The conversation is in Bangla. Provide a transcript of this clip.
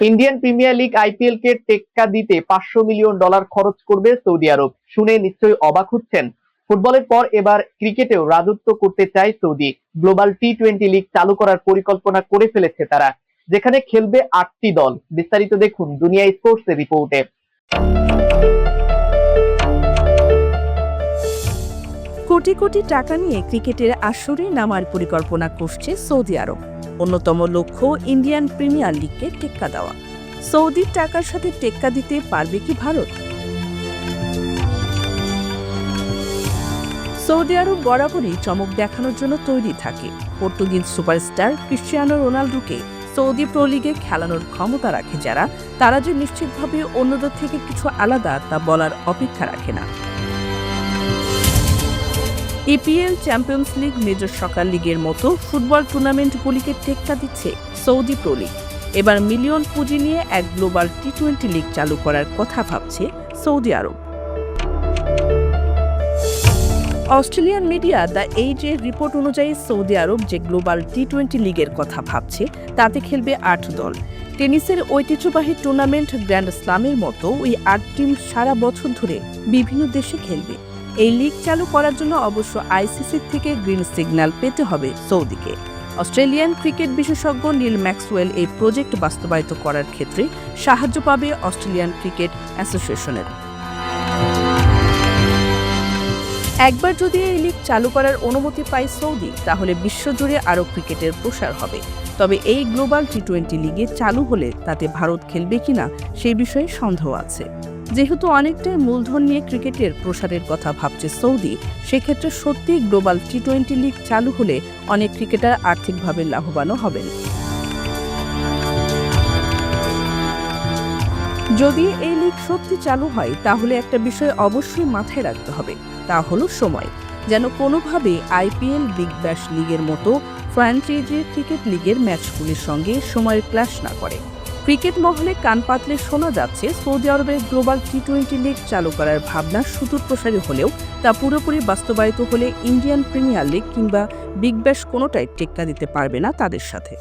ইন্ডিয়ান প্রিমিয়ার লিগ আইপিএল কে টেক্কা দিতে $500 মিলিয়ন খরচ করবে সৌদি আরব। শুনে নিশ্চয়ই অবাক হচ্ছেন। ফুটবলের পর এবার ক্রিকেটেও রাজত্ব করতে চায় সৌদি। গ্লোবাল টি-20 লিগ চালু করার পরিকল্পনা করে ফেলেছে তারা, যেখানে খেলবে 8টি দল। বিস্তারিত দেখুন দুনিয়া স্পোর্টস এর রিপোর্টে। কোটি কোটি টাকা নিয়ে ক্রিকেটের আসরে নামার পরিকল্পনা করছে সৌদি আরব। অন্যতম লক্ষ্য ইন্ডিয়ান প্রিমিয়ার লিগকে টেক্কা দেওয়া। সৌদির টাকার সাথে টেক্কা দিতে পারবে কি ভারত? সৌদি আরব বরাবরই চমক দেখানোর জন্য তৈরি থাকে। পর্তুগিজ সুপারস্টার ক্রিশ্চিয়ানো রোনাল্ডোকে সৌদি প্রো লিগে খেলানোর ক্ষমতা রাখে যারা, তারা যে নিশ্চিতভাবে অন্যদের থেকে কিছু আলাদা তা বলার অপেক্ষা রাখে না। ইপিএল, চ্যাম্পিয়ন্স লিগ, মেজর সকার লিগের মতো ফুটবল টুর্নামেন্টগুলিকে টেক্কা দিচ্ছে সৌদি প্রো লিগ। এবার মিলিয়ন পুঁজি নিয়ে এক গ্লোবাল টি-20 লিগ চালু করার কথা ভাবছে সৌদি আরব। অস্ট্রেলিয়ান মিডিয়া দ্য এজ এর রিপোর্ট অনুযায়ী সৌদি আরব যে গ্লোবাল টি-20 লিগের কথা ভাবছে তাতে খেলবে 8 দল। টেনিসের ঐতিহ্যবাহী টুর্নামেন্ট গ্র্যান্ড স্লামের মতো ওই 8 টিম সারা বছর ধরে বিভিন্ন দেশে খেলবে। এই লিগ চালু করার জন্য অবশ্য আইসিসি থেকে গ্রিন সিগন্যাল পেতে হবে সৌদিকে। অস্ট্রেলিয়ান ক্রিকেট বিশেষজ্ঞ নীল ম্যাক্সওয়েল এই প্রজেক্ট বাস্তবায়িত করার ক্ষেত্রে সাহায্য পাবে অস্ট্রেলিয়ান ক্রিকেট অ্যাসোসিয়েশনের। একবার যদি এই লিগ চালু করার অনুমতি পায় সৌদি, তাহলে বিশ্বজুড়ে আরও ক্রিকেটের প্রসার হবে। তবে এই গ্লোবাল টি-20 লিগে চালু হলে তাতে ভারত খেলবে কিনা সেই বিষয়ে সন্দেহ আছে। যেহেতু অনেকটাই মূলধন নিয়ে ক্রিকেটের প্রসারের কথা ভাবছে সৌদি, সেক্ষেত্রে সত্যি গ্লোবাল টি-20 লিগ চালু হলে অনেক ক্রিকেটার আর্থিকভাবে লাভবানও হবেন। যদি এই লিগ সত্যি চালু হয়, তাহলে একটা বিষয় অবশ্যই মাথায় রাখতে হবে, তা হলো সময়। যেন কোনোভাবে আইপিএল, বিগ ব্যাশ লিগের মতো ফ্র্যাঞ্চাইজি ক্রিকেট লিগের ম্যাচগুলির সঙ্গে সময়ের ক্ল্যাশ না করে। ক্রিকেট মহলে কান পাতলে শোনা যাচ্ছে সৌদি আরবের গ্লোবাল টি-20 লিগ চালু করার ভাবনা সুদূরপ্রসারী হলেও তা পুরোপুরি বাস্তবায়িত হলে ইন্ডিয়ান প্রিমিয়ার লিগ কিংবা বিগ ব্যাশ কোনোটাই টেক্কা দিতে পারবে না তাদের সাথে।